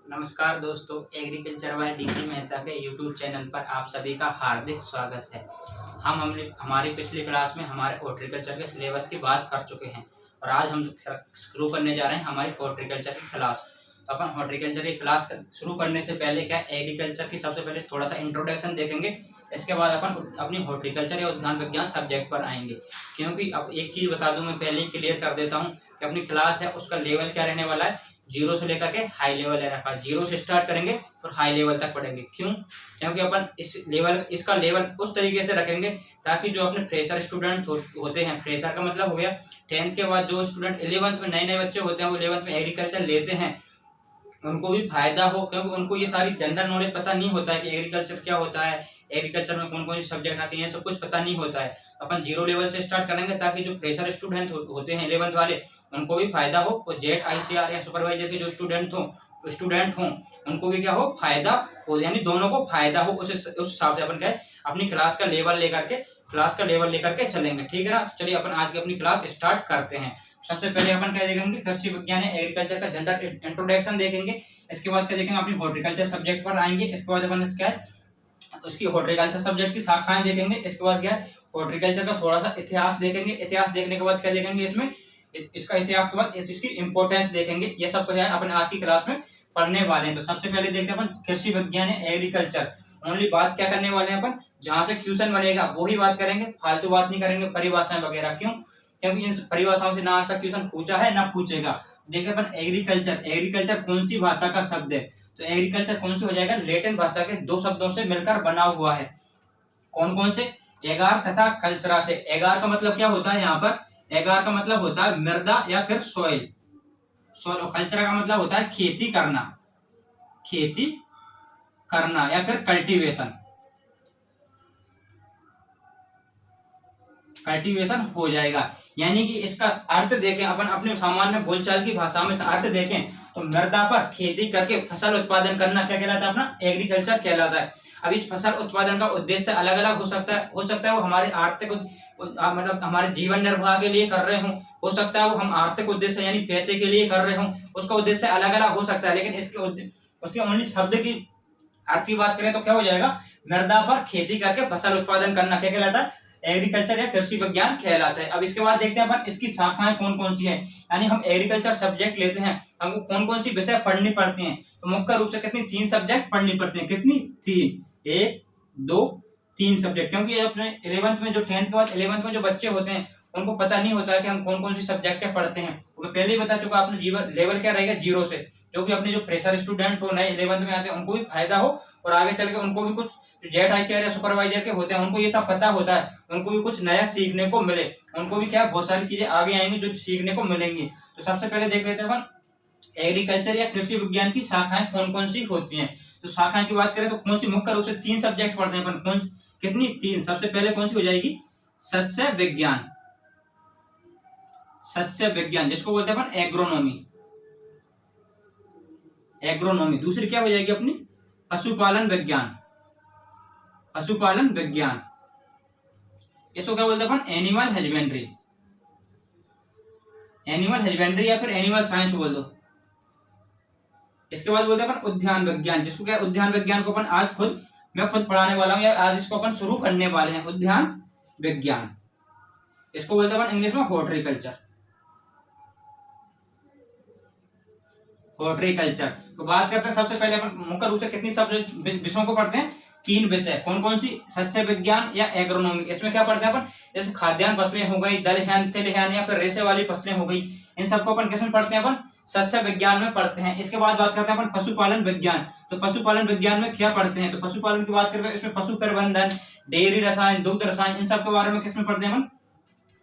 नमस्कार दोस्तों, agriculture by DC Mehta के यूट्यूब चैनल पर आप सभी का हार्दिक स्वागत है। हमने हमारी पिछली क्लास में हमारे हॉर्टिकल्चर के सिलेबस की बात कर चुके हैं और आज हम शुरू करने जा रहे हैं हमारी हॉर्टिकल्चर की क्लास। तो अपन हॉर्टिकल्चर की क्लास शुरू करने से पहले क्या एग्रीकल्चर की सबसे पहले थोड़ा सा इंट्रोडक्शन देखेंगे। इसके बाद अपन अपनी हॉर्टिकल्चर या उद्यान विज्ञान सब्जेक्ट पर आएंगे। क्योंकि अब एक चीज़ बता दूं, मैं पहले ही क्लियर कर देता हूँ कि अपनी क्लास है उसका लेवल क्या रहने वाला है, जीरो से लेकर के हाई लेवल है रखा। जीरो से स्टार्ट करेंगे और हाई लेवल तक पढ़ेंगे। क्यों? क्योंकि अपन इसका लेवल उस तरीके से रखेंगे ताकि जो अपने फ्रेशर स्टूडेंट होते हैं, फ्रेशर का मतलब हो गया 10th के बाद जो स्टूडेंट 11th में नए नए बच्चे होते हैं वो 11th में एग्रीकल्चर लेते हैं, उनको भी फायदा हो। क्योंकि उनको ये सारी जनरल नॉलेज पता नहीं होता है कि एग्रीकल्चर क्या होता है, एग्रीकल्चर में कौन कौन सी सब्जेक्ट आती हैं, सब कुछ पता नहीं होता है। अपन जीरो लेवल से स्टार्ट करेंगे ताकि जो फ्रेशर स्टूडेंट होते हैं 11th वाले, उनको भी फायदा हो और जेट आईसीआर या सुपरवाइजर के जो स्टूडेंट हों उनको भी क्या हो, फायदा हो, यानी दोनों को फायदा हो। उस हिसाब से अपन क्या है अपनी क्लास का लेवल लेकर के चलेंगे। ठीक है ना? चलिए अपन आज की अपनी क्लास स्टार्ट करते हैं। सबसे पहले अपन क्या देखेंगे, कृषि विज्ञान है एग्रीकल्चर का जनरल इंट्रोडक्शन देखेंगे। इसके बाद क्या देखेंगे, अपनी हॉर्टिकल्चर सब्जेक्ट पर आएंगे। इसके बाद अपन क्या है उसकी हॉर्टिकल्चर सब्जेक्ट की शाखाएं देखेंगे। इसके बाद क्या है हॉर्टिकल्चर का थोड़ा सा इतिहास देखेंगे। इतिहास देखने के बाद क्या देखेंगे, इसमें इसका इतिहास के बाद इसकी इंपोर्टेंस देखेंगे। ये सब क्या है अपन आज की क्लास में पढ़ने वाले हैं। तो सबसे पहले देखते हैं अपन कृषि विज्ञान है एग्रीकल्चर। ओनली बात क्या करने वाले हैं अपन, जहां से क्वेश्चन बनेगा वही बात करेंगे, फालतू बात नहीं करेंगे परिभाषाएं वगैरह। क्यों? क्योंकि इन परिभाषाओं से ना आज तक क्वेश्चन पूछा है ना पूछेगा। देखिए अपन एग्रीकल्चर कौन सी भाषा का शब्द है, तो एग्रीकल्चर कौन सी हो जाएगा, लैटिन भाषा के दो शब्दों से मिलकर बना हुआ है। कौन कौन से? एगार तथा कल्चरा से। एगार का मतलब क्या होता है, यहाँ पर एगार का मतलब होता है मृदा या फिर सोइल। और कल्चरा का मतलब होता है खेती करना या फिर कल्टीवेशन हो जाएगा। यानी कि इसका अर्थ देखें अपन अपने सामान्य बोलचाल की भाषा में अर्थ देखें तो मृदा पर खेती करके फसल उत्पादन करना क्या कहलाता है, अपना एग्रीकल्चर कहलाता है। अब इस फसल उत्पादन का उद्देश्य अलग अलग हो सकता है वो हमारे आर्थिक मतलब हमारे जीवन निर्वाह के लिए कर रहे हो सकता है वो हम आर्थिक उद्देश्य यानी पैसे के लिए कर रहे हो, उसका उद्देश्य अलग अलग हो सकता है। लेकिन उसके ओनली शब्द की अर्थ की बात करें तो क्या हो जाएगा, मृदा पर खेती करके फसल उत्पादन करना क्या कहलाता है, एग्रीकल्चर या कृषि विज्ञान कहलाता है। अब इसके बाद देखते हैं अपन इसकी शाखाएं कौन कौन सी है। यानी हम एग्रीकल्चर सब्जेक्ट लेते हैं, हमको कौन कौन सी विषय पढ़नी पड़ती हैं, तो मुख्य रूप से कितनी, 3 सब्जेक्ट पढ़नी पड़ती हैं। कितनी? 3, 1 2 3 सब्जेक्ट। क्योंकि अपने 11th में जो 10th के बाद 11th में जो बच्चे होते हैं उनको पता नहीं होता है कि हम कौन कौन सी सब्जेक्ट पढ़ते हैं। तो मैं पहले ही बता चुका, अपने जीवन लेवल क्या रहेगा, जीरो से। क्योंकि अपने जो फ्रेशर स्टूडेंट हो, नए 11th में आते हैं, उनको भी फायदा हो और आगे चल के उनको भी कुछ जो जेट आईसीआर या सुपरवाइजर के होते हैं उनको ये सब पता होता है, उनको भी कुछ नया सीखने को मिले, उनको भी क्या बहुत सारी चीजें आगे आएंगी जो सीखने को मिलेंगी। तो सबसे पहले देख लेते हैं अपन एग्रीकल्चर या कृषि विज्ञान की शाखाएं कौन कौन सी होती हैं। तो शाखाएं की बात करें तो कौन सी, मुख्य रूप से 3 सब्जेक्ट पढ़ते हैं अपन। कौन कितनी? 3। सबसे पहले कौन सी हो जाएगी, सस्य विज्ञान जिसको बोलते हैं अपन एग्रोनॉमी। दूसरी क्या हो जाएगी अपनी, पशुपालन विज्ञान, इसको क्या बोलते हैं अपन, एनिमल हस्बेंड्री या फिर एनिमल साइंस बोल दो। इसके बाद बोलते हैं अपन उद्यान विज्ञान, जिसको क्या, उद्यान विज्ञान को अपन मैं खुद पढ़ाने वाला हूं या आज इसको अपन शुरू करने वाले हैं। उद्यान विज्ञान इसको बोलते हैं अपन इंग्लिश में हॉर्टिकल्चर। तो बात करते हैं सबसे पहले अपन मुख्य रूप से कितनी सब्जेक्ट विषयों को पढ़ते हैं, 3 विषय। कौन कौन सी? सस्य विज्ञान या एग्रोनॉमी। इसमें क्या पढ़ते हैं अपन, जैसे खाद्यान्न फसलें हो गई, दलहन तिलहन या फिर रेशे वाली फसलें हो गई, इन सबको अपन किसमें पढ़ते हैं, अपन सस्य विज्ञान में पढ़ते हैं। इसके बाद बात करते हैं अपन पशुपालन विज्ञान। तो पशुपालन विज्ञान में क्या पढ़ते हैं, तो पशुपालन की बात करें इसमें पशु प्रबंधन, डेयरी रसायन, दुग्ध रसायन, इन सब के बारे में किसमें पढ़ते हैं अपन,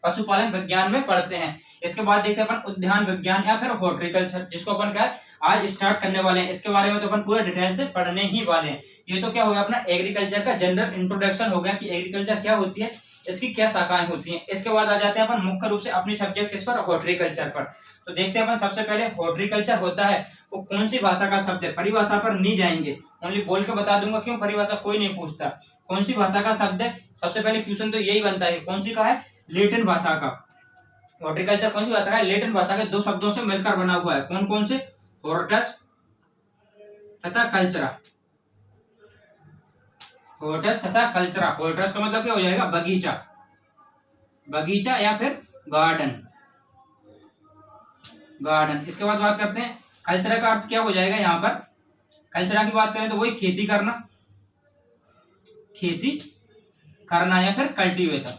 पशुपालन विज्ञान में पढ़ते हैं। इसके बाद देखते हैं अपन उद्यान विज्ञान या फिर हॉर्टिकल्चर, जिसको अपन क्या आज स्टार्ट करने वाले हैं। इसके बारे में तो अपन पूरा डिटेल से पढ़ने ही वाले हैं। ये तो क्या हो गया अपना एग्रीकल्चर का जनरल इंट्रोडक्शन हो गया कि एग्रीकल्चर क्या होती है, इसकी क्या शाखाएं होती हैं। इसके बाद आ जाते हैं अपन मुख्य रूप से अपनी सब्जेक्ट किस पर, हॉर्टिकल्चर पर। तो देखते हैं अपन सबसे पहले हॉर्टिकल्चर होता है वो कौन सी भाषा का शब्द है। परिभाषा पर नहीं जाएंगे, ओनली बोल के बता दूंगा। क्यों? परिभाषा कोई नहीं पूछता, कौन सी भाषा का शब्द है। सबसे पहले क्वेश्चन तो यही बनता है, कौन सी का है, लैटिन भाषा का। हॉर्टिकल्चर कौन सी भाषा का है, लैटिन भाषा के 2 शब्दों से मिलकर बना हुआ है। कौन कौन से? हॉर्टस तथा कल्चरा। होर्टस तथा कल्चरा। होर्टस का मतलब क्या हो जाएगा? बगीचा, बगीचा या फिर गार्डन, गार्डन। इसके बाद बात करते हैं कल्चरा का अर्थ क्या हो जाएगा यहाँ पर। कल्चरा की बात करें तो वही खेती करना, खेती करना या फिर कल्टीवेशन,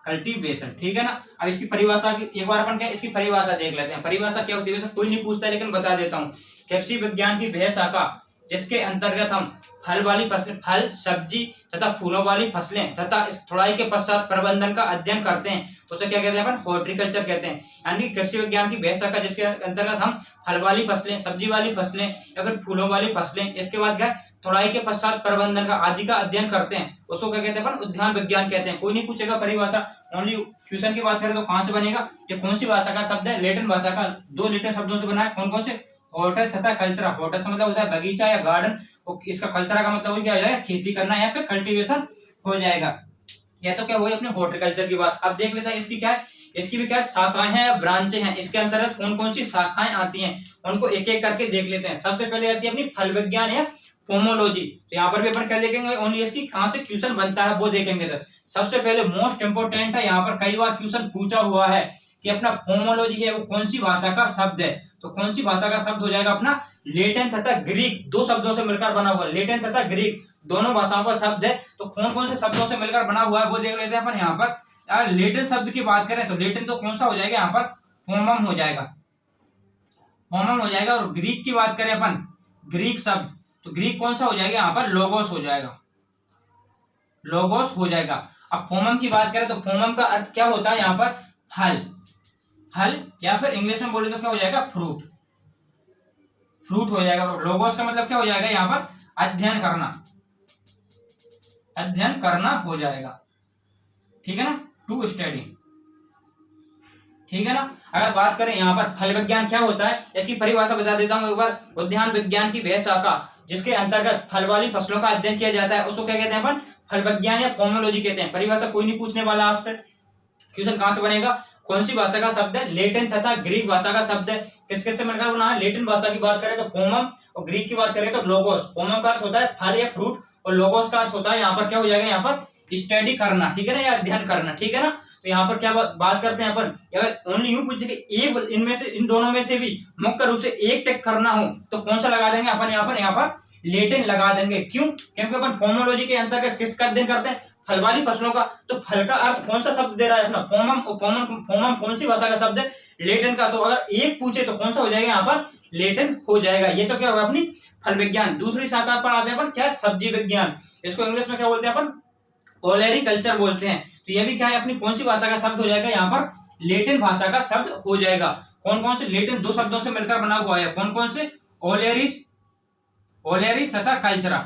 कल्टीवेशन, ठीक है ना। अब इसकी परिभाषा की एक बार अपन क्या इसकी परिभाषा देख लेते हैं। परिभाषा क्या होती है वैसे कोई नहीं पूछता है, लेकिन बता देता हूँ। कृषि विज्ञान की वह शाखा जिसके अंतर्गत हम फल वाली फसलें, फल सब्जी तथा फूलों वाली फसलें तथा इस तुड़ाई के पश्चात प्रबंधन का अध्ययन करते हैं, उसे क्या कहते हैं अपन? हॉर्टिकल्चर कहते हैं। यानी कृषि विज्ञान की वह शाखा जिसके अंतर्गत हम फल वाली फसलें, सब्जी वाली फसलें या फिर फूलों वाली फसलें, इसके बाद क्या तुड़ाई के पश्चात प्रबंधन का आदि का अध्ययन करते हैं, उसको क्या कहते हैं अपन? उद्यान विज्ञान कहते हैं। कोई नहीं पूछेगा परिभाषा, ओनली क्वेश्चन की बात करें तो कहां से बनेगा? ये कौन सी भाषा का शब्द है? लैटिन भाषा का। दो लैटिन शब्दों से बना है। कौन कौन से? हॉर्टस तथा कल्चरा। हॉर्टस का मतलब होता है बगीचा या गार्डन, और इसका कल्चरा का मतलब क्या हो जाएगा? खेती करना या फिर कल्टीवेशन हो जाएगा। या तो क्या हुआ अपने हॉर्टिकल्चर की बात। अब देख लेते हैं इसकी क्या है। इसकी भी क्या शाखाएं हैं या ब्रांचें हैं, इसके अंतर्गत कौन कौन सी शाखाएं आती हैं, उनको एक एक करके देख लेते हैं। सबसे पहले आती है अपनी फल विज्ञान या पोमोलॉजी। तो यहाँ पर भी अपन क्या देखेंगे? ओनली इसकी कहां से क्वेश्चन बनता है वो देखेंगे। तो सबसे पहले मोस्ट इंपोर्टेंट है, यहाँ पर कई बार क्वेश्चन पूछा हुआ है कि अपना पोमोलॉजी है वो कौन सी भाषा का शब्द है। तो कौन सी भाषा का शब्द हो जाएगा अपना? लेटिन तथा ग्रीक, दो शब्दों से मिलकर बना हुआ। लेटिन तथा ग्रीक दोनों भाषाओं का शब्द है। तो कौन कौन से शब्दों से मिलकर बना हुआ है वो देख लेते हैं अपन। यहाँ पर यार लेटिन शब्द की बात करें तो लेटिन तो कौन सा हो जाएगा यहाँ पर? पोमम हो जाएगा, पोमम हो जाएगा। और ग्रीक की बात करें अपन, ग्रीक शब्द, तो ग्रीक कौन सा हो जाएगा यहाँ पर? लोगोस हो जाएगा, लोगोस हो जाएगा। अब पोमम की बात करें तो पोमम का अर्थ क्या होता है यहाँ पर? फल, फल या फिर इंग्लिश में बोले तो क्या हो जाएगा? फ्रूट, फ्रूट हो जाएगा। और लोगोस का मतलब क्या हो जाएगा यहाँ पर? अध्ययन करना, अध्ययन करना हो जाएगा, ठीक है ना, टू स्टडी, ठीक है ना। अगर बात करें यहाँ पर फल विज्ञान क्या होता है, इसकी परिभाषा बता देता हूँ एक बार। उद्यान विज्ञान की वह शाखा जिसके अंतर्गत फल वाली फसलों का अध्ययन किया जाता है, उसको क्या कहते हैं अपन? फल विज्ञान या पोमोलॉजी कहते हैं। परिभाषा कोई नहीं पूछने वाला आपसे। क्वेश्चन कहां से बनेगा? कौन सी भाषा का शब्द है? लेटिन तथा ग्रीक भाषा का शब्द है। किस किस से मिलकर बना है? लेटिन भाषा की बात करें तो पोमम, और ग्रीक की बात करें तो लोगोस। पोमम का अर्थ होता है फल या फ्रूट, और लोगोस का अर्थ होता है यहाँ पर क्या हो जाएगा? यहाँ पर स्टडी करना, ठीक है ना, या अध्ययन करना, ठीक है ना। तो यहाँ पर क्या बात करते हैं अपन, अगर ओनली यूं पूछे कि एक इनमें से, इन दोनों में से भी मुख्य रूप से एक टिक करना हो तो कौन सा लगा देंगे अपन? यहाँ पर लेटिन लगा देंगे। क्यों? क्योंकि अपन पोमोलॉजी के अंतर्गत किसका अध्ययन करते हैं? फल वाली फसलों का। तो फल का अर्थ कौन सा शब्द दे रहा है अपना? पोमम। पोमम कौन सी भाषा का शब्द है? लेटिन का। तो अगर एक पूछे तो कौन सा हो जाएगा यहाँ पर? लेटिन हो जाएगा। ये तो क्या होगा अपनी फल विज्ञान। दूसरी शाखा पर आते हैं अपन क्या? सब्जी विज्ञान। इसको इंग्लिश में क्या बोलते हैं अपन? ओलेरिकल्चर बोलते हैं। तो ये भी क्या है अपनी कौन सी भाषा का शब्द हो जाएगा? यहाँ पर लेटिन भाषा का शब्द हो जाएगा। कौन कौन से? लेटिन दो शब्दों से मिलकर बना हुआ है। कौन कौन से? ओलेरिस, ओलेरिस तथा कल्चरा।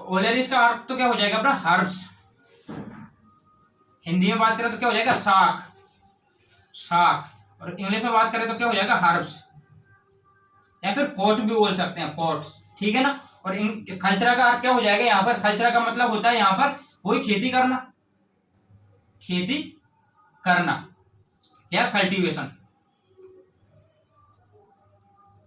तो ओलेरिस का अर्थ तो क्या हो जाएगा अपना? हर्ब्स। हिंदी में बात करें तो क्या हो जाएगा? शाक, शाक। और इंग्लिश में बात करें तो क्या हो जाएगा? हर्ब्स, या फिर पॉट भी बोल सकते हैं, पॉट्स, ठीक है ना। और कल्चरा का अर्थ क्या हो जाएगा यहाँ पर? कल्चरा का मतलब होता है यहाँ पर वही खेती करना, खेती करना या कल्टीवेशन,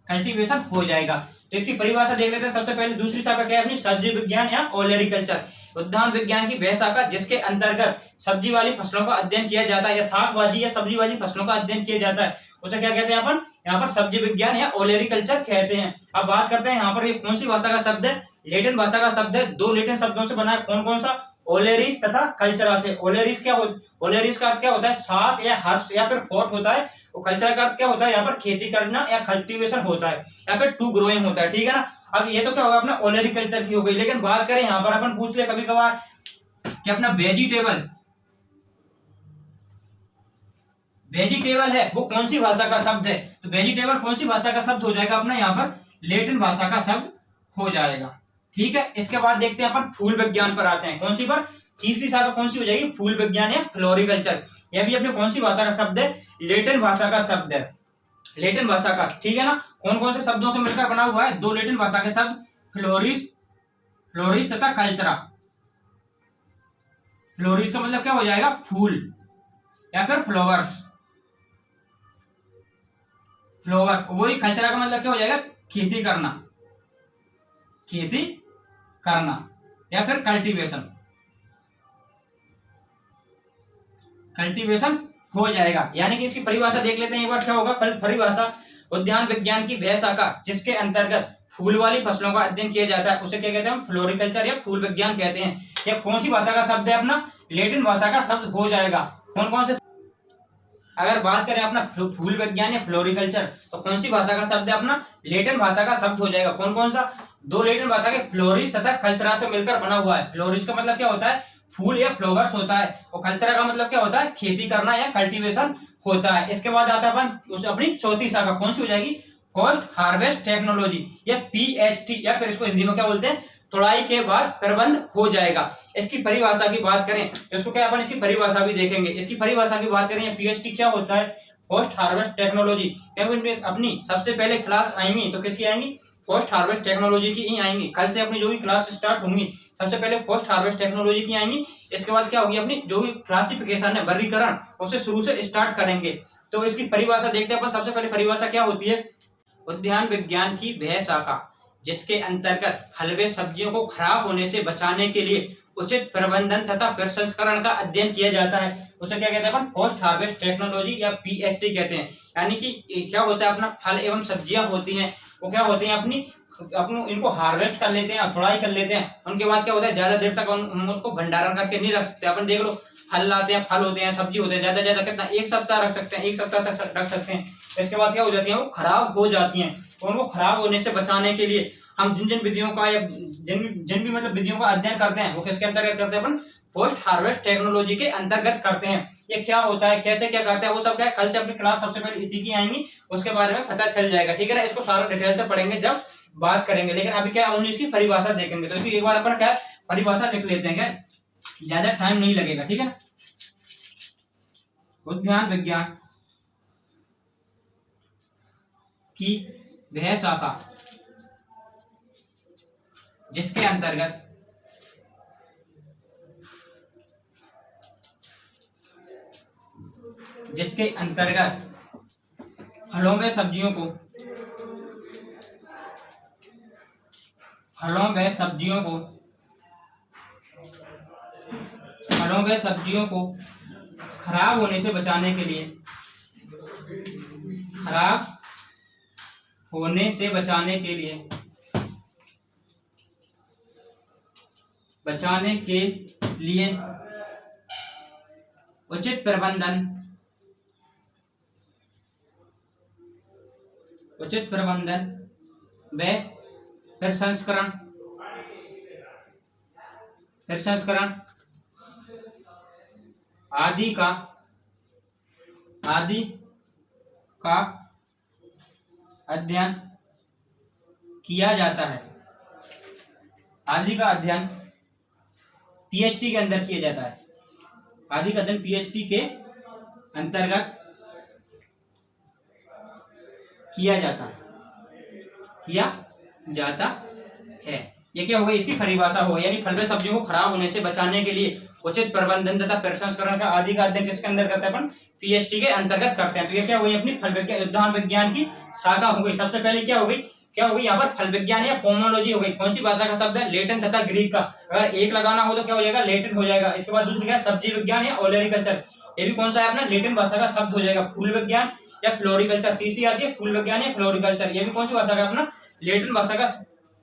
कल्टीवेशन हो जाएगा। तो इसकी परिभाषा देख लेते हैं। सबसे पहले दूसरी शाखा क्या है अपनी? सब्जी विज्ञान या ओलेरिकल्चर। उद्यान विज्ञान की वह शाखा जिसके अंतर्गत सब्जी वाली फसलों का अध्ययन किया जाता है, या शाक भाजी या सब्जी वाली फसलों का अध्ययन किया जाता है, उसे क्या कहते हैं अपन? यहाँ पर सब्जी विज्ञान या ओलेरिकल्चर कहते हैं। अब बात करते हैं यहाँ पर ये कौन सी भाषा का शब्द है? लेटिन भाषा का शब्द है। दो लेटिन शब्दों से बना है। कौन कौन सा? ओलेरिस तथा कल्चरा से। ओलेरिस क्या होता है? ओलेरिस का अर्थ क्या होता है? शाक या हर्ब्स या फिर पॉट होता है। और कल्चर का अर्थ क्या होता है? यहाँ पर खेती करना या कल्टीवेशन होता है, या फिर टू ग्रोइंग होता है, ठीक है ना। अब ये तो क्या होगा अपना? ओलेरिकल्चर की हो गई। लेकिन बात करें यहाँ पर अपन पूछ ले कभी कभार कि अपना वेजिटेबल, वेजिटेबल है वो कौन सी भाषा का शब्द है? तो वेजिटेबल कौन सी भाषा का शब्द हो जाएगा अपना? यहाँ पर लेटिन भाषा का शब्द हो जाएगा, ठीक है। इसके बाद देखते हैं अपन फूल विज्ञान पर आते हैं। कौन सी पर? तीसरी शाखा कौन सी हो जाएगी? फूल विज्ञान या फ्लोरिकल्चर। यह भी अपने कौन सी भाषा का शब्द है? लेटिन भाषा का शब्द है, लेटिन भाषा का, ठीक है ना। कौन कौन से शब्दों से मिलकर बना हुआ है? दो लेटिन भाषा के शब्द, फ्लोरिस, फ्लोरिस तथा कल्चरा। फ्लोरिस का मतलब क्या हो जाएगा? फूल या फिर फ्लावर्स, फ्लोवर्स, वही कल्चर का मतलब क्या हो जाएगा, खेती करना, खेती करना या फिर कल्टीवेशन, कल्टीवेशन हो जाएगा। यानी कि इसकी परिभाषा देख लेते हैं एक बार, क्या होगा परिभाषा, उद्यान विज्ञान की वह शाखा जिसके अंतर्गत फूल वाली फसलों का अध्ययन किया जाता है उसे क्या कहते हैं, फ्लोरिकल्चर या फूल विज्ञान कहते हैं। यह कौन सी भाषा का शब्द है, अपना लैटिन भाषा का शब्द हो जाएगा। कौन कौन से, अगर बात करें अपना फूल विज्ञान या फ्लोरिकल्चर, तो कौन सी भाषा का शब्द है, अपना लैटिन भाषा का शब्द हो जाएगा। कौन कौन सा, दो लैटिन भाषा के फ्लोरिस तथा कल्चरा से मिलकर बना हुआ है। फ्लोरिस का मतलब क्या होता है, फूल या फ्लावर्स होता है, और कल्चरा का मतलब क्या होता है, खेती करना या कल्टीवेशन होता है। इसके बाद आता है अपन अपनी चौथी शाखा, कौन सी हो जाएगी, पोस्ट हार्वेस्ट टेक्नोलॉजी या पीएचटी, या फिर इसको हिंदी में क्या बोलते हैं, तुड़ाई के बाद प्रबंध हो जाएगा। इसकी परिभाषा की बात करें, इसको क्या अपन इसकी परिभाषा भी देखेंगे। इसकी परिभाषा की बात करें, पीएचटी क्या होता है, पोस्ट हार्वेस्ट टेक्नोलॉजी। अपनी सबसे पहले क्लास आएंगी तो किसकी आएंगी, पोस्ट हार्वेस्ट टेक्नोलॉजी की ही आएंगी। कल से अपनी जो भी क्लास स्टार्ट होंगी सबसे पहले पोस्ट हार्वेस्ट टेक्नोलॉजी की आएंगी। इसके बाद क्या होगी, अपनी जो भी क्लासिफिकेशन है, वर्गीकरण, उसे शुरू से स्टार्ट करेंगे। तो इसकी परिभाषा देखते हैं अपन। सबसे पहले परिभाषा क्या होती है, उद्यान विज्ञान की वह शाखा जिसके अंतर्गत फल व सब्जियों को खराब होने से बचाने के लिए उचित प्रबंधन तथा प्रसंस्करण का अध्ययन किया जाता है, उसे क्या कहते हैं अपन, पोस्ट हार्वेस्ट टेक्नोलॉजी या पीएचटी कहते हैं। यानी कि क्या होता है, अपना फल एवं सब्जियां होती हैं, वो क्या होती हैं, अपनी इनको हार्वेस्ट कर लेते हैं, तुड़ाई कर लेते हैं। उनके बाद क्या होता है, ज्यादा देर तक उनको भंडारण करके नहीं रख सकते। अपन देख लो, फल लाते हैं, फल होते हैं, सब्जी होते हैं, ज्यादा ज्यादा कितना, एक सप्ताह रख सकते हैं, एक सप्ताह तक रख सकते हैं। इसके बाद क्या हो जाती है, वो खराब हो जाती हैं। तो उनको खराब होने से बचाने के लिए हम जिन जिन विधियों का या जिन भी मतलब विधियों का अध्ययन करते हैं, वो किसके अंतर्गत करते हैं, अपन पोस्ट हार्वेस्ट टेक्नोलॉजी के अंतर्गत करते हैं। ये क्या होता है, कैसे क्या करते हैं, वो सब क्या है, कल से अपनी क्लास सबसे पहले इसी की आएंगी, उसके बारे में पता चल जाएगा। ठीक है ना, इसको सारा डिटेल से पढ़ेंगे जब बात करेंगे। लेकिन अभी क्या ओनली इसकी परिभाषा देखेंगे। तो इसकी एक बार अपन क्या परिभाषा लिख लेते हैं, क्या ज्यादा टाइम नहीं लगेगा। ठीक है, उद्यान विज्ञान की वह शाखा जिसके अंतर्गत फलों व सब्जियों को खराब होने से बचाने के लिए उचित प्रबंधन व प्रसंस्करण आदि का अध्ययन किया जाता है। आदि का अध्ययन पीएचडी के अंदर किया जाता है। आदि का अध्ययन पीएचडी के अंतर्गत किया जाता है। ये क्या होगा, इसकी परिभाषा होगी। यानी फल व सब्जियों को खराब होने से बचाने के लिए उचित प्रबंधन तथा प्रसंस्करण का आदि का अध्ययन किसके अंदर करते हैं, अपन पीएचडी के अंतर्गत करते हैं। तो ये क्या हुई, अपनी फल विज्ञान उद्यान विज्ञान की शाखा हो गई। सबसे पहले क्या हो गई यहाँ पर फल विज्ञान या पोमोलॉजी हो गई। कौन सी भाषा का शब्द है, लैटिन तथा ग्रीक का। अगर एक लगाना हो तो क्या हो जाएगा, लैटिन हो जाएगा। इसके बाद दूसरी क्या है, सब्जी विज्ञान या ओलेरिकल्चर, ये भी कौन सा है, अपना लैटिन भाषा का शब्द हो जाएगा। फूल विज्ञान या फ्लोरिकल्चर, तीसरी आती है फूल विज्ञान या फ्लोरिकल्चर, ये भी कौन सी भाषा का, अपना लैटिन भाषा का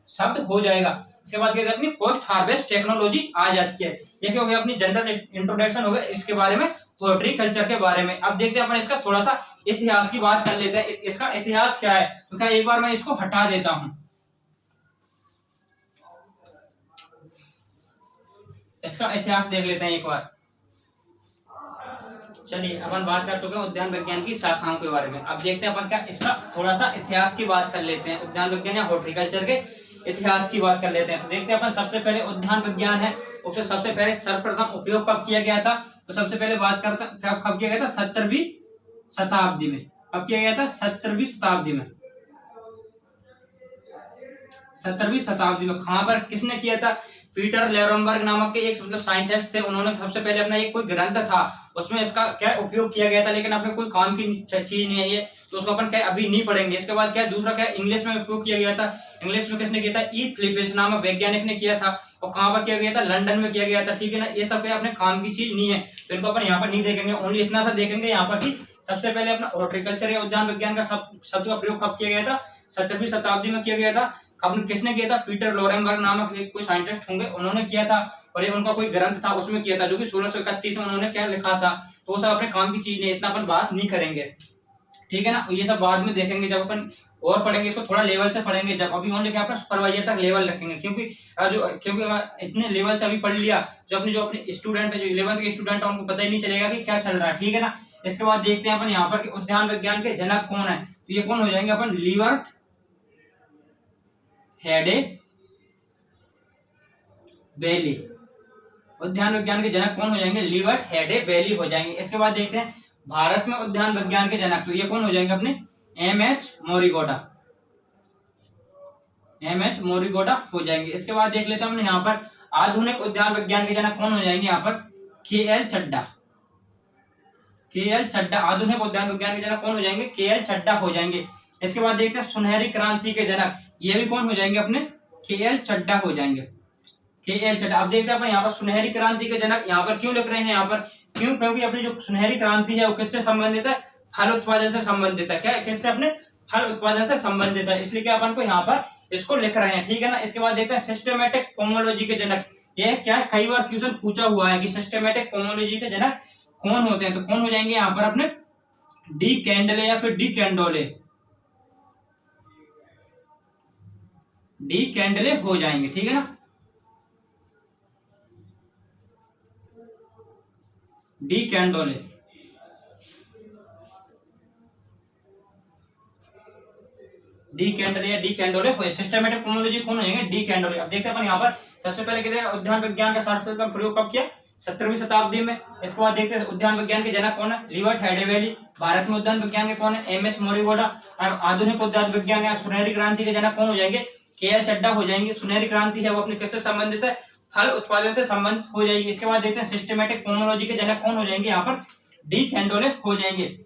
शब्द हो जाएगा। इसके बाद क्या अपनी पोस्ट हार्वेस्ट टेक्नोलॉजी आ जाती है। ये क्या हो गया, अपनी जनरल इंट्रोडक्शन हो गया इसके बारे में, हॉर्टिकल्चर के बारे में। अब देखते हैं अपन इसका थोड़ा सा इतिहास की बात कर लेते हैं। इसका इतिहास क्या है, तो क्या एक बार मैं इसको हटा देता हूं, इसका इतिहास देख लेते हैं एक बार। चलिए अपन बात कर चुके हैं उद्यान विज्ञान की शाखाओं के बारे में। अब देखते हैं अपन क्या इसका थोड़ा सा इतिहास की बात कर लेते हैं। उद्यान विज्ञान या हॉर्टिकल्चर के इतिहास की बात कर लेते हैं। तो देखते हैं अपन, सबसे पहले उद्यान विज्ञान है, उससे सबसे पहले सर्वप्रथम उपयोग कब किया गया था, तो सबसे पहले बात करते हैं कब किया गया था, 17वीं शताब्दी में। कब किया गया था, 17वीं शताब्दी में। 17वीं शताब्दी में। कहां पर किसने किया था? पीटर लेरोनबर्ग नामक के एक मतलब साइंटिस्ट थे, उन्होंने सबसे पहले अपना एक कोई ग्रंथ था उसमें इसका क्या उपयोग किया गया था, लेकिन अपने कोई काम की चीज नहीं है ये, तो उसको अपन क्या अभी नहीं पढ़ेंगे। इसके बाद क्या दूसरा क्या इंग्लिश में उपयोग किया गया था। इंग्लिश में किसने किया था? ई फिलिप्स नामक वैज्ञानिक ने किया था, और कहां पर किया गया था? लंदन में किया गया था, ठीक है ना। ये सब अपने काम की चीज नहीं है, तो इनको अपन यहाँ पर नहीं देखेंगे, ओनली इतना सा देखेंगे यहाँ पर कि सबसे पहले अपना हॉर्टिकल्चर या उद्यान विज्ञान का शब्द का प्रयोग कब किया गया था? 17वीं शताब्दी में किया गया था। किसने किया था? पीटर लोरेनबर्ग नामक एक कोई साइंटिस्ट होंगे, उन्होंने किया था, और ये उनका कोई ग्रंथ था उसमें किया था, जो कि 1631 में उन्होंने क्या लिखा था। तो वो सब अपने काम की चीज नहीं, इतना अपन बात नहीं करेंगे, ठीक है ना। ये सब बाद में देखेंगे जब अपन और पढ़ेंगे, इसको थोड़ा लेवल से पढ़ेंगे जब, अभी ओनली क्या अपना सुपरवाइजर तक लेवल रखेंगे, क्योंकि इतने लेवल से अभी पढ़ लिया जो अपने स्टूडेंट है, जो 11th के स्टूडेंट है, उनको पता ही नहीं चलेगा कि क्या चल रहा है, ठीक है ना। इसके बाद देखते हैं अपन यहाँ पर उद्यान विज्ञान के जनक कौन है। तो ये कौन हो जाएंगे अपन? लिबर्ट हेडे बेली। उद्यान विज्ञान के जनक कौन हो जाएंगे? लिबर्ट हेडे बेली हो जाएंगे। इसके बाद देखते हैं भारत में उद्यान विज्ञान के जनक, तो ये कौन हो जाएंगे अपने? एमएच मोरिगोडा। एमएच मोरिगोडा हो जाएंगे। इसके बाद देख लेते हैं हमने यहाँ पर आधुनिक उद्यान विज्ञान के जनक कौन हो जाएंगे यहाँ पर? केएल चड्डा। केएल चड्डा आधुनिक उद्यान विज्ञान के जनक कौन हो जाएंगे? केएल चड्डा हो जाएंगे। इसके बाद देखते हैं सुनहरी क्रांति के जनक, ये भी कौन हो जाएंगे अपने? केएल चड्डा हो जाएंगे। केएल चड्डा। अब देखते हैं अपन यहाँ पर सुनहरी क्रांति के जनक यहाँ पर क्यों लिख रहे हैं यहाँ पर? क्यों? क्योंकि अपनी जो सुनहरी क्रांति है वो किससे संबंधित है? फल उत्पादन से संबंधित है। क्या किससे? अपने फल उत्पादन से संबंधित है, इसलिए क्या अपन को यहाँ पर इसको लिख रहे हैं, ठीक है ना। इसके बाद देखते हैं सिस्टमेटिक पोमोलॉजी के जनक। ये क्या कई बार क्वेश्चन पूछा हुआ है कि सिस्टमेटिक पोमोलॉजी के जनक कौन होते हैं, तो कौन हो जाएंगे यहाँ पर अपने? डी कैंडले या फिर डी कैंडोले। डी कैंडले हो जाएंगे, ठीक है ना। डी कैंडोले। डी कैंडले या डी कैंडोले हो। सिस्टमेटिक पोमोलॉजी कौन हो जाएंगे? डी कैंडोले। अब देखते हैं अपन यहाँ पर सबसे पहले कहते हैं उद्यान विज्ञान का सर्वप्रथम का प्रयोग कब किया? 17वीं शताब्दी में। इसके बाद देखते हैं उद्यान विज्ञान के जनक कौन है? लिबर्ट हेडे बेली। भारत में उद्यान विज्ञान के कौन है? एमएच मोरिगोडा। और आधुनिक उद्यान विज्ञान या सुनहरी क्रांति के जनक कौन हो जाएंगे? केएल चड्डा हो जाएंगे। सुनहरी क्रांति है वो अपने किससे संबंधित है? फल उत्पादन से संबंधित हो जाएगी। इसके बाद देखते हैं सिस्टमेटिक पोमोलॉजी के जनक कौन हो जाएंगे यहाँ पर? डी कैंडोले हो जाएंगे।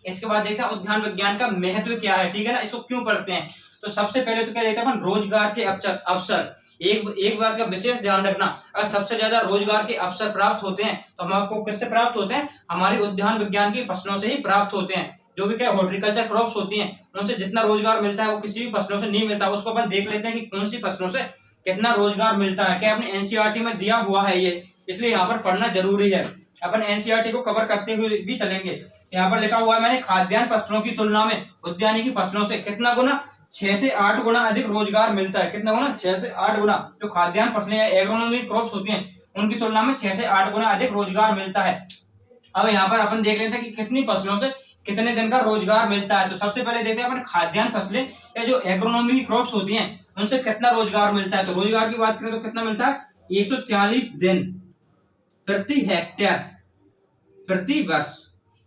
इसके बाद देखते हैं उद्यान विज्ञान का महत्व क्या है, ठीक है ना, इसको क्यों पढ़ते हैं। तो सबसे पहले तो क्या देखते हैं अपन? रोजगार के अवसर। एक बात का विशेष ध्यान रखना, अगर सबसे ज्यादा रोजगार के अवसर प्राप्त होते हैं तो हमको किससे प्राप्त होते हैं? हमारे उद्यान विज्ञान की फसलों से ही प्राप्त होते हैं। जो भी क्या हॉर्टिकल्चर क्रॉप्स होती हैं उनसे जितना रोजगार मिलता है वो किसी भी फसलों से नहीं मिलता। उसको अपन देख लेते हैं कि कौन सी फसलों से कितना रोजगार मिलता है। क्या अपने एनसीईआरटी में दिया हुआ है ये, इसलिए यहाँ पर पढ़ना जरूरी है। अपन एनसीईआरटी को कवर करते हुए भी चलेंगे। यहाँ पर लिखा हुआ है मैंने, खाद्यान्न फसलों की तुलना में उद्यानिकी फसलों से कितना गुना? 6 से 8 गुना अधिक रोजगार मिलता है। कितना गुना? 6 से 8 गुना। जो खाद्यान्न फसलें या एग्रोनॉमिक क्रॉप्स होती हैं उनकी तुलना में 6 से 8 गुना अधिक रोजगार मिलता है। अब यहाँ पर अपन देख लेते हैं कि कितनी फसलों से कितने दिन का रोजगार मिलता है। तो सबसे पहले देखते हैं अपन खाद्यान्न फसलें या जो एग्रोनॉमिक क्रॉप्स होती हैं उनसे कितना रोजगार मिलता है। तो रोजगार की बात करें तो कितना मिलता है? 143 दिन प्रति हेक्टेयर प्रति वर्ष।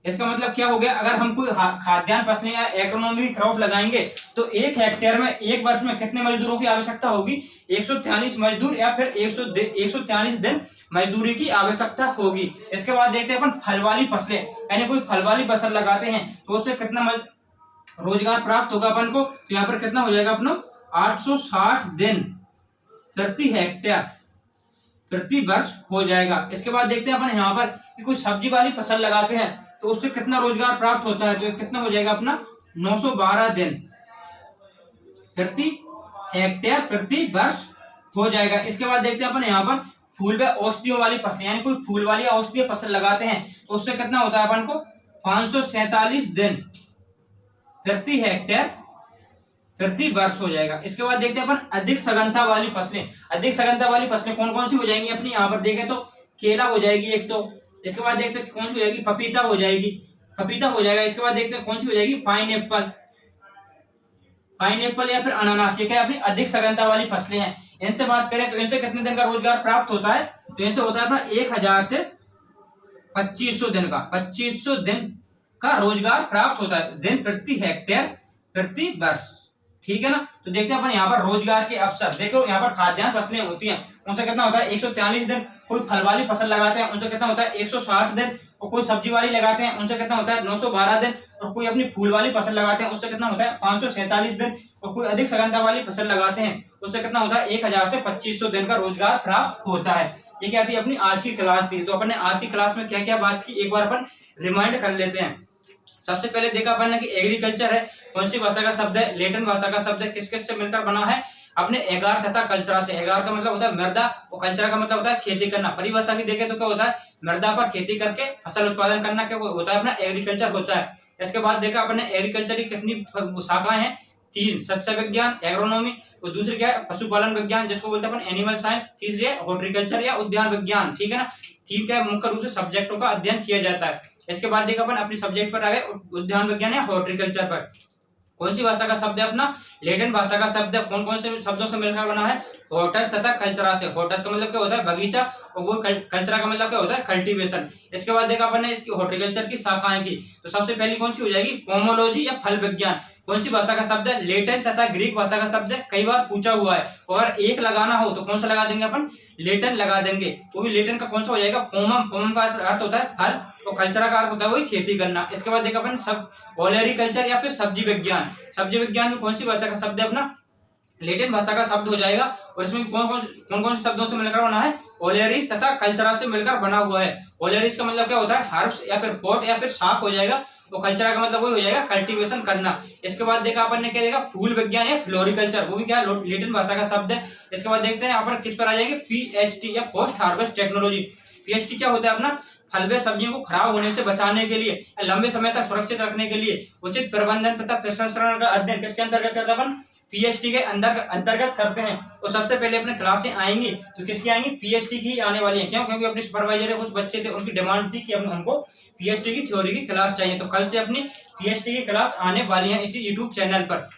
इसका मतलब क्या हो गया? अगर हम कोई खाद्यान्न फसलें या एग्रोनॉमिक क्रॉप लगाएंगे तो 1 हेक्टेयर में 1 वर्ष में कितने मजदूरों की आवश्यकता होगी? 143 मजदूर या फिर 143 दिन मजदूरी की आवश्यकता होगी। इसके बाद देखते हैं अपन फल वाली फसलें, यानी कोई फल वाली फसल लगाते हैं तो उससे कितना रोजगार प्राप्त होगा अपन को? तो यहाँ पर कितना हो जाएगा अपना? 860 दिन प्रति हेक्टेयर प्रति वर्ष हो जाएगा। इसके बाद देखते हैं अपन यहाँ पर कि कोई सब्जी वाली फसल लगाते हैं तो उससे कितना रोजगार प्राप्त होता है? तो कितना हो जाएगा अपना? 912 दिन प्रति हेक्टेयर प्रति वर्ष हो जाएगा। इसके बाद देखते हैं अपन यहाँ पर फूल व औषधियों वाली फसल, यानी कोई फूल वाली औषधीय फसल लगाते हैं तो उससे कितना होता है अपन को? 547 दिन प्रति हेक्टेयर प्रति वर्ष हो जाएगा। इसके बाद देखते हैं अपन अधिक सघनता वाली फसलें। अधिक सघनता वाली फसलें कौन कौन सी हो जाएंगी अपनी? यहाँ पर देखें तो केला हो जाएगी एक तो। इसके बाद देखते हैं कौन सी हो जाएगी? पपीता हो जाएगी। पपीता हो जाएगा। इसके बाद देखते हैं कौन सी हो जाएगी? पाइनएप्पल। पाइनएप्पल या फिर अनानास, ये क्या अपनी अधिक सघनता वाली फसलें हैं। इनसे बात करें तो इनसे कितने दिन का रोजगार प्राप्त होता है? तो इनसे होता है अपना 1000 से 2500 दिन का 2500 दिन का रोजगार प्राप्त होता है, दिन प्रति हेक्टेयर प्रति वर्ष, ठीक है ना। तो देखते हैं अपन यहाँ पर रोजगार के अवसर। देखो यहाँ पर खाद्यान्न फसलें होती हैं, उनसे कितना होता है 143 दिन। कोई फल वाली फसल लगाते हैं उनसे कितना होता है 160 दिन। और कोई सब्जी वाली लगाते हैं उनसे कितना होता है 912 दिन। और कोई अपनी फूल वाली फसल लगाते हैं उससे कितना होता है 547 दिन। और कोई अधिक सघनता वाली फसल लगाते हैं उससे कितना होता है 1000 से 2500 दिन का रोजगार प्राप्त होता है। ये क्या थी अपनी आज की क्लास थी। तो अपन ने आज की क्लास में क्या क्या बात की एक बार अपन रिमाइंड कर लेते हैं। सबसे पहले देखा अपन ने कि एग्रीकल्चर है कौन सी भाषा का शब्द है, लेटिन भाषा का शब्द है, किस किस से मिलकर बना है अपने एगार तथा कल्चरा से। एगार का मतलब होता है मृदा और कल्चरा का मतलब होता है खेती करना। परिभाषा की देखें तो क्या होता है मृदा पर खेती करके फसल उत्पादन करना क्या होता है अपना एग्रीकल्चर होता है। इसके बाद देखा अपन ने एग्रीकल्चर की कितनी शाखाएं हैं, 3, सस्य विज्ञान एग्रोनॉमी, और दूसरी क्या है पशुपालन विज्ञान जिसको बोलते हैं अपन एनिमल साइंस, तीसरी है हॉर्टिकल्चर या उद्यान विज्ञान। ठीक है ना। ठीक है, मुख्य रूप से सब्जेक्टों का अध्ययन किया जाता है। इसके बाद देखा अपन अपनी सब्जेक्ट पर आ गए उद्यान विज्ञान या हॉर्टिकल्चर पर। कौन सी भाषा का शब्द है अपना लेटिन भाषा का शब्द है। कौन कौन से शब्दों से मिलकर बना है हॉर्टस तथा कल्चरा से। हॉर्टस का मतलब क्या होता है बगीचा और वो कल्चरा का मतलब क्या होता है कल्टीवेशन। इसके बाद देखा अपन ने इसकी हॉर्टिकल्चर की शाखाएं की। तो सबसे पहली कौन सी हो जाएगी पोमोलॉजी या फल विज्ञान। कौन सी भाषा का शब्द है लेटिन तथा ग्रीक भाषा का शब्द है। कई बार पूछा हुआ है। अगर एक लगाना हो तो कौन सा लगा देंगे अपन लेटिन लगा देंगे। तो भी लेटिन का कौन सा हो जाएगा पोमम। पोमम का अर्थ होता है फल और कल्चरा का अर्थ होता है वही खेती करना। इसके बाद देखा अपन सब ओलेरिकल्चर या फिर सब्जी विज्ञान। सब्जी विज्ञान में कौन सी भाषा का शब्द है अपना लेटिन भाषा का शब्द हो जाएगा। और इसमें कौन कौन से शब्दों से मिलकर बना है ओलेरिस तथा कल्चरा से मिलकर बना हुआ है। ओलेरिस का मतलब क्या होता है हर्ब्स या फिर पॉट या फिर शाक हो जाएगा। तो कल्चरा का मतलब वही हो जाएगा कल्टीवेशन करना। इसके बाद देखा अपन ने क्या देखा फूल विज्ञान या फ्लोरिकल्चर, वो भी क्या लेटिन भाषा का शब्द है। इसके बाद देखते हैं यहाँ पर किस पर आ जाएंगे पीएचटी या पोस्ट हार्वेस्ट टेक्नोलॉजी। पीएचटी क्या होता है अपना फल व सब्जियों को खराब होने से बचाने के लिए या लंबे समय तक सुरक्षित रखने के लिए उचित प्रबंधन तथा प्रसंस्करण का अध्ययन किसके अंतर्गत करते हैं अपन पीएचडी के अंतर्गत करते हैं। और सबसे पहले अपने क्लासें आएंगी तो किसकी आएंगी पीएचडी की आने वाली है। क्यों? क्योंकि अपने सुपरवाइजर कुछ बच्चे थे उनकी डिमांड थी कि हमको पीएचडी की थ्योरी की क्लास चाहिए। तो कल से अपनी पीएचडी की क्लास आने वाली है इसी यूट्यूब चैनल पर।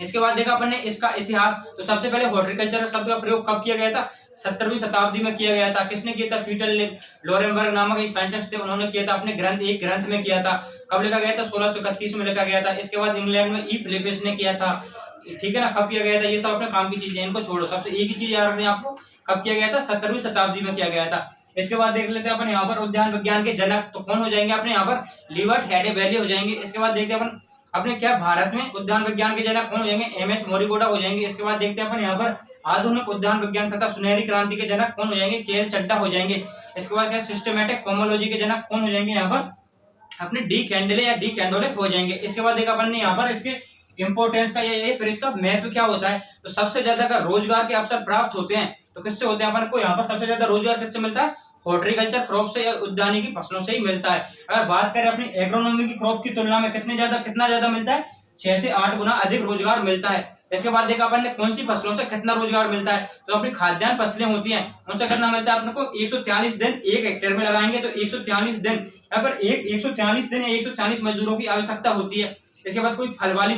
इसके बाद देखा अपन ने इसका इतिहास। तो सबसे पहले हॉर्टिकल्चर शब्द का प्रयोग कब किया गया था 17वीं शताब्दी में किया गया था। किसने किया था पीटर लोरेनबर्ग नामक एक साइंटिस्ट थे, उन्होंने किया था अपने एक ग्रंथ में किया था। कब लिखा गया था 1631 में लिखा गया था। इसके बाद इंग्लैंड में ई फिलिप्स ने किया था। ठीक है ना। कब किया गया था ये सब अपने काम की चीजें इनको छोड़ो। सबसे एक ही चीज याद रखनी आपको कब किया गया था 17वीं शताब्दी में किया गया था। इसके बाद देख लेते हैं अपन यहाँ पर उद्यान विज्ञान के जनक तो कौन हो जाएंगे अपने यहाँ पर लिबर्ट हेडे वैली हो जाएंगे। इसके बाद देखते हैं अपन अपने क्या भारत में उद्यान विज्ञान के जनक कौन हो जाएंगे एमएच मोरिकोटा हो जाएंगे। इसके बाद देखते हैं अपन यहाँ पर आधुनिक उद्यान विज्ञान तथा सुनहरी क्रांति के जनक कौन हो जाएंगे केएल चड्डा हो जाएंगे। इसके बाद क्या सिस्टमैटिक पोमोलॉजी के जनक कौन हो जाएंगे यहाँ पर अपने डी कैंडले या डी कैंडोले हो जाएंगे। इसके बाद देखा अपन ने यहाँ पर इसके इंपोर्टेंस का ये फिर इसका महत्व क्या होता है। तो सबसे ज्यादा अगर रोजगार के अवसर प्राप्त होते हैं तो किससे होते हैं अपन को यहाँ पर सबसे ज्यादा रोजगार किससे मिलता है हॉर्टिकल्चर क्रॉप से या उद्यानिकी की फसलों से ही मिलता है। अगर बात करें अपनी एग्रोनॉमी की क्रॉप की तुलना में कितना ज्यादा मिलता है 6 से 8 गुना अधिक रोजगार मिलता है। इसके बाद देखा अपन ने कौन सी फसलों से कितना रोजगार मिलता है। तो अपनी खाद्यान्न फसलें होती हैं उनसे कितना मिलता है अपने को 143 दिन 1 हेक्टेयर में लगाएंगे तो 143 दिन या फिर 143 दिन या 140 मजदूरों की आवश्यकता होती है। इसके बाद कोई फल वाली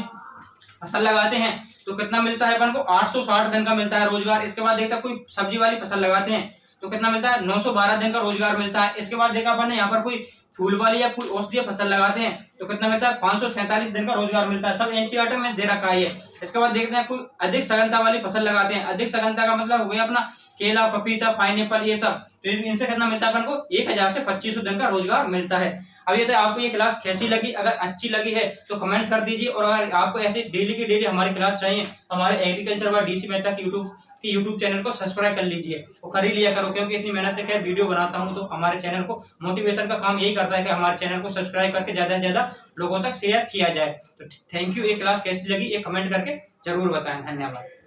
फसल लगाते हैं तो कितना मिलता है अपन को 860 दिन का मिलता है रोजगार। इसके बाद देखता कोई सब्जी वाली फसल लगाते हैं तो कितना मिलता है 912 दिन का रोजगार मिलता है। इसके बाद देखा अपन ने यहाँ पर कोई फूल वाली या कोई औषधीय फसल लगाते हैं तो कितना मिलता है 547 दिन का रोजगार मिलता है। सब एनसीईआरटी में दे रखा है। इसके बाद देखते हैं कोई अधिक सघनता वाली फसल लगाते हैं। अधिक सघनता का मतलब हो गया अपना केला पपीता पाइनएप्पल ये सब। तो इनसे कितना मिलता है अपन को 1000 से 2500 दिन का रोजगार मिलता है। अब ये तो आपको ये क्लास कैसी लगी, अगर अच्छी लगी है तो कमेंट कर दीजिए। और अगर आपको ऐसे डेली की डेली हमारी क्लास चाहिए तो हमारे एग्रीकल्चर व डीसी मेहता की यूट्यूब चैनल को सब्सक्राइब कर लीजिए और कर ही लिया करो। क्योंकि इतनी मेहनत से क्या वीडियो बनाता हूँ तो हमारे चैनल को मोटिवेशन का काम यही करता है कि हमारे चैनल को सब्सक्राइब करके ज्यादा से ज्यादा लोगों तक शेयर किया जाए। तो थैंक यू। ये क्लास कैसी लगी ये कमेंट करके जरूर बताएं। धन्यवाद।